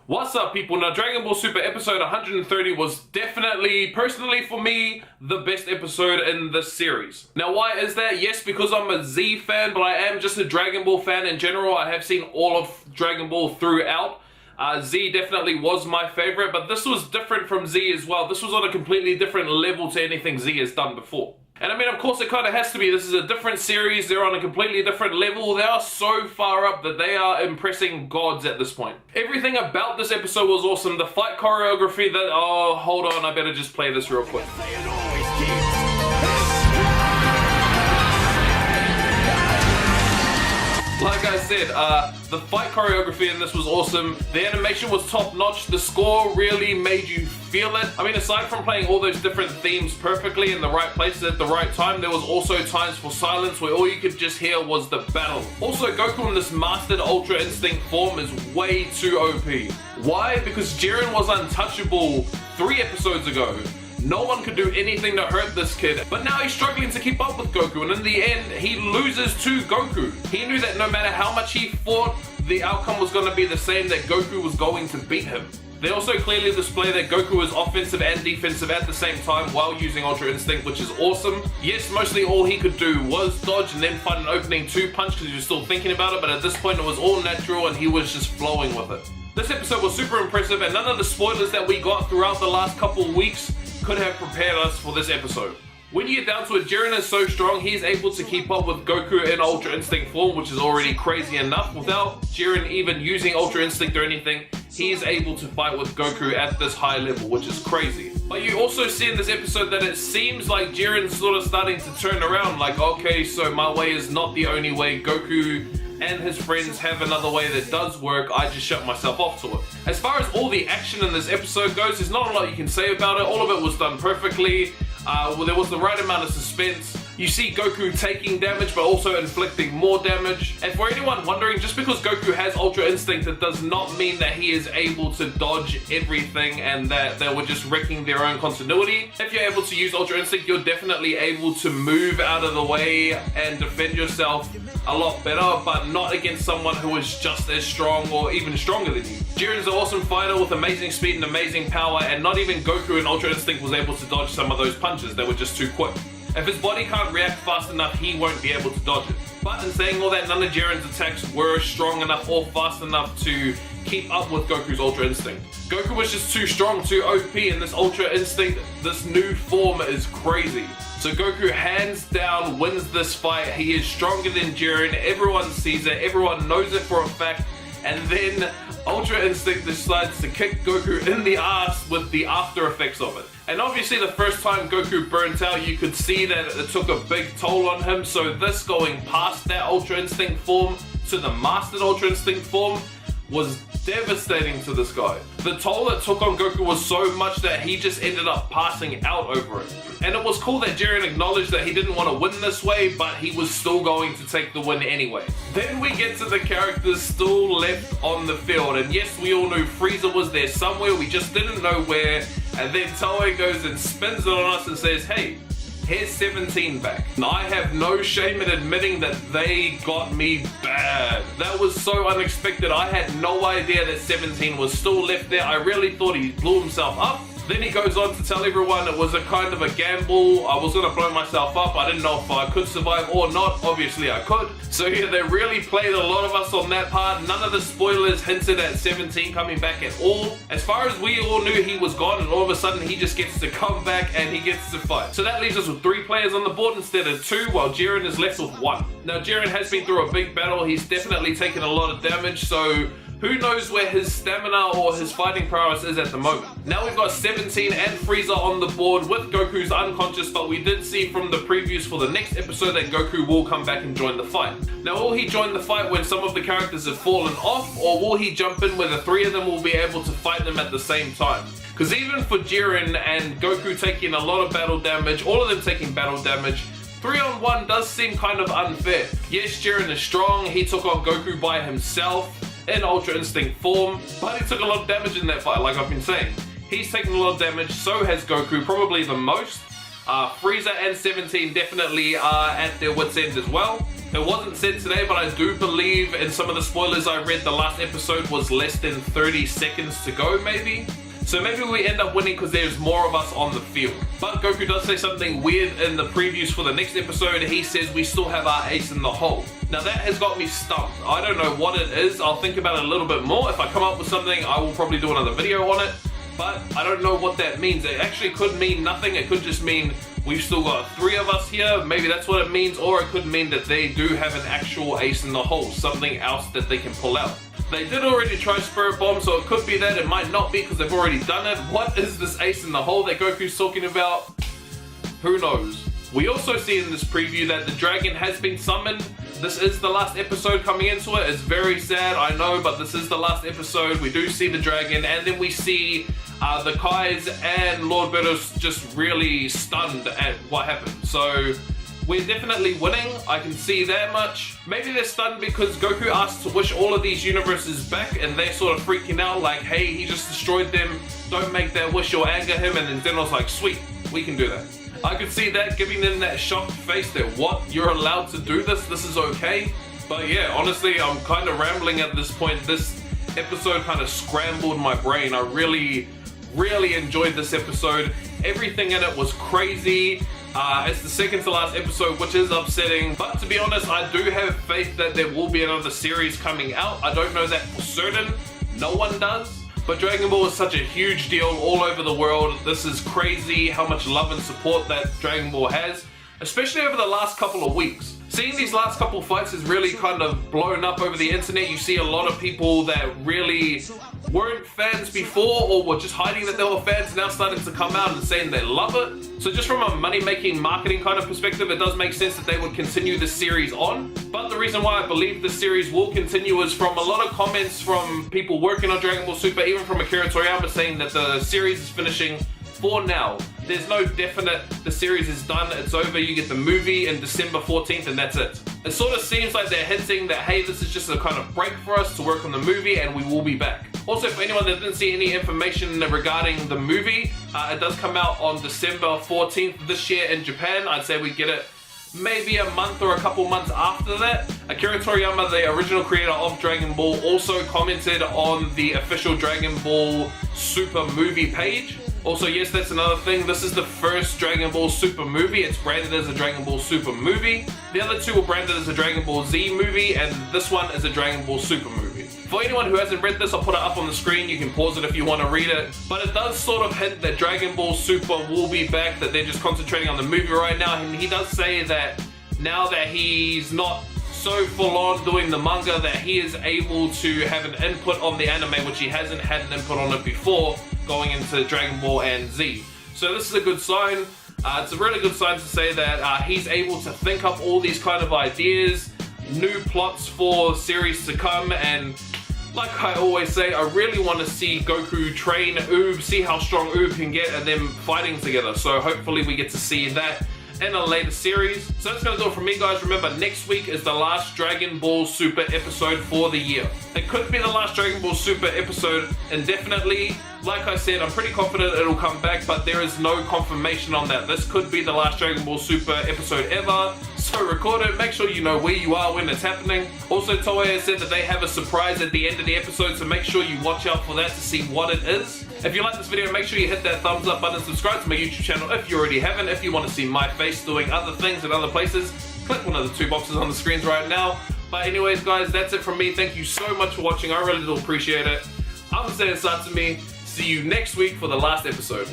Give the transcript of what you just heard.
What's up, people? Now, Dragon Ball Super episode 130 was definitely, personally for me, the best episode in this series. Now, why is that? Yes, because I'm a Z fan, but I am just a Dragon Ball fan in general. I have seen all of Dragon Ball throughout. Z definitely was my favorite, but this was different from Z as well. This was on a completely different level to anything Z has done before. And I mean, of course, it kind of has to be. This is a different series. They're on a completely different level. They are so far up that they are impressing gods at this point. Everything about this episode was awesome. The fight choreography, oh, hold on. I better just play this real quick. Like I said, the fight choreography in this was awesome. The animation was top notch. The score really made you feel it. I mean, aside from playing all those different themes perfectly in the right places at the right time, there was also times for silence where all you could just hear was the battle. Also, Goku in this mastered Ultra Instinct form is way too OP. Why? Because Jiren was untouchable 3 episodes ago. No one could do anything to hurt this kid, but now he's struggling to keep up with Goku, and in the end, he loses to Goku. He knew that no matter how much he fought, the outcome was going to be the same, that Goku was going to beat him. They also clearly display that Goku is offensive and defensive at the same time while using Ultra Instinct, which is awesome. Yes, mostly all he could do was dodge and then find an opening 2-punch because he was still thinking about it, but at this point it was all natural and he was just flowing with it. This episode was super impressive, and none of the spoilers that we got throughout the last couple of weeks could have prepared us for this episode. When you get down to it, Jiren is so strong, he's able to keep up with Goku in Ultra Instinct form, which is already crazy enough. Without Jiren even using Ultra Instinct or anything, he is able to fight with Goku at this high level, which is crazy. But you also see in this episode that it seems like Jiren's sort of starting to turn around, like, okay, so my way is not the only way. Goku and his friends have another way that does work. I just shut myself off to it. As far as all the action in this episode goes, there's not a lot you can say about it. All of it was done perfectly. There was the right amount of suspense. You see Goku taking damage but also inflicting more damage. And for anyone wondering, just because Goku has Ultra Instinct, it does not mean that he is able to dodge everything and that they were just wrecking their own continuity. If you're able to use Ultra Instinct, you're definitely able to move out of the way and defend yourself a lot better, but not against someone who is just as strong or even stronger than you. Jiren's an awesome fighter with amazing speed and amazing power, and not even Goku in Ultra Instinct was able to dodge some of those punches. They were just too quick. If his body can't react fast enough, he won't be able to dodge it. But in saying all that, none of Jiren's attacks were strong enough or fast enough to keep up with Goku's Ultra Instinct. Goku was just too strong, too OP, and this Ultra Instinct, this new form, is crazy. So Goku hands down wins this fight. He is stronger than Jiren. Everyone sees it. Everyone knows it for a fact. And then Ultra Instinct decides to kick Goku in the ass with the after effects of it. And obviously the first time Goku burnt out, you could see that it took a big toll on him. So this going past that Ultra Instinct form to the Mastered Ultra Instinct form was devastating to this guy. The toll it took on Goku was so much that he just ended up passing out over it. And it was cool that Jiren acknowledged that he didn't want to win this way, but he was still going to take the win anyway. Then we get to the characters still left on the field, and yes, we all knew Frieza was there somewhere, we just didn't know where, and then Toei goes and spins it on us and says, hey, here's 17 back. And I have no shame in admitting that they got me bad. That was so unexpected. I had no idea that 17 was still left there. I really thought he blew himself up. Then he goes on to tell everyone it was a kind of a gamble. I was gonna blow myself up. I didn't know if I could survive or not. Obviously I could. So yeah, they really played a lot of us on that part. None of the spoilers hinted at 17 coming back at all. As far as we all knew, he was gone, and all of a sudden he just gets to come back and he gets to fight. So that leaves us with 3 players on the board instead of 2, while Jiren is left with 1. Now Jiren has been through a big battle. He's definitely taken a lot of damage, so who knows where his stamina or his fighting prowess is at the moment. Now we've got 17 and Frieza on the board with Goku's unconscious, but we did see from the previews for the next episode that Goku will come back and join the fight. Now will he join the fight when some of the characters have fallen off, or will he jump in where the 3 of them will be able to fight them at the same time? Because even for Jiren and Goku taking a lot of battle damage, all of them taking battle damage, 3-on-1 does seem kind of unfair. Yes, Jiren is strong, he took on Goku by himself in Ultra Instinct form, but he took a lot of damage in that fight, like I've been saying. He's taken a lot of damage, so has Goku, probably the most. Frieza and 17 definitely are at their wits' end as well. It wasn't said today, but I do believe in some of the spoilers I read, the last episode was less than 30 seconds to go, maybe. So maybe we end up winning because there's more of us on the field. But Goku does say something weird in the previews for the next episode. He says we still have our ace in the hole. Now that has got me stumped. I don't know what it is. I'll think about it a little bit more. If I come up with something, I will probably do another video on it. But I don't know what that means. It actually could mean nothing. It could just mean we've still got 3 of us here. Maybe that's what it means. Or it could mean that they do have an actual ace in the hole. Something else that they can pull out. They did already try Spirit Bomb, so it could be that. It might not be because they've already done it. What is this ace in the hole that Goku's talking about? Who knows? We also see in this preview that the dragon has been summoned. This is the last episode coming into it. It's very sad, I know, but this is the last episode. We do see the dragon, and then we see the Kais and Lord Beerus just really stunned at what happened. So we're definitely winning, I can see that much. Maybe they're stunned because Goku asked to wish all of these universes back and they're sort of freaking out like, hey, he just destroyed them, don't make that wish or anger him, and then Zeno's like, sweet, we can do that. I could see that giving them that shocked face that, what, you're allowed to do this? This is okay? But yeah, honestly, I'm kind of rambling at this point. This episode kind of scrambled my brain. I really enjoyed this episode. Everything in it was crazy. It's the second to last episode, which is upsetting, but to be honest, I do have faith that there will be another series coming out. I don't know that for certain, no one does, but Dragon Ball is such a huge deal all over the world. This is crazy how much love and support that Dragon Ball has, especially over the last couple of weeks. Seeing these last couple fights has really kind of blown up over the internet. You see a lot of people that really weren't fans before or were just hiding that they were fans now starting to come out and saying they love it. So just from a money-making marketing kind of perspective, it does make sense that they would continue this series on. But the reason why I believe this series will continue is from a lot of comments from people working on Dragon Ball Super, even from Akira Toriyama saying that the series is finishing for now. There's no definite, the series is done, it's over, you get the movie in December 14th and that's it. It sort of seems like they're hinting that, hey, this is just a kind of break for us to work on the movie and we will be back. Also, for anyone that didn't see any information regarding the movie, it does come out on December 14th this year in Japan. I'd say we get it maybe a month or a couple months after that. Akira Toriyama, the original creator of Dragon Ball, also commented on the official Dragon Ball Super movie page. Also, yes, that's another thing. This is the first Dragon Ball Super movie. It's branded as a Dragon Ball Super movie. The other two were branded as a Dragon Ball Z movie, and this one is a Dragon Ball Super movie. For anyone who hasn't read this, I'll put it up on the screen. You can pause it if you want to read it. But it does sort of hint that Dragon Ball Super will be back, that they're just concentrating on the movie right now. And he does say that now that he's not so full on doing the manga, that he is able to have an input on the anime, which he hasn't had an input on it before, going into Dragon Ball and Z. So this is a good sign. It's a really good sign to say that he's able to think up all these kind of ideas, new plots for series to come, and like I always say, I really want to see Goku train Oob, see how strong Oob can get, and them fighting together. So hopefully we get to see that in a later series. So that's going to do it for me, guys. Remember, next week is the last Dragon Ball Super episode for the year. It could be the last Dragon Ball Super episode indefinitely. Like I said, I'm pretty confident it'll come back, but there is no confirmation on that. This could be the last Dragon Ball Super episode ever. So record it, make sure you know where you are when it's happening. Also, Toei has said that they have a surprise at the end of the episode, so make sure you watch out for that to see what it is. If you like this video, make sure you hit that thumbs up button, subscribe to my YouTube channel if you already haven't. If you want to see my face doing other things in other places, click one of the 2 boxes on the screens right now. But anyways, guys, that's it from me. Thank you so much for watching. I really do appreciate it. I'm Saiyan Satsumi. See you next week for the last episode.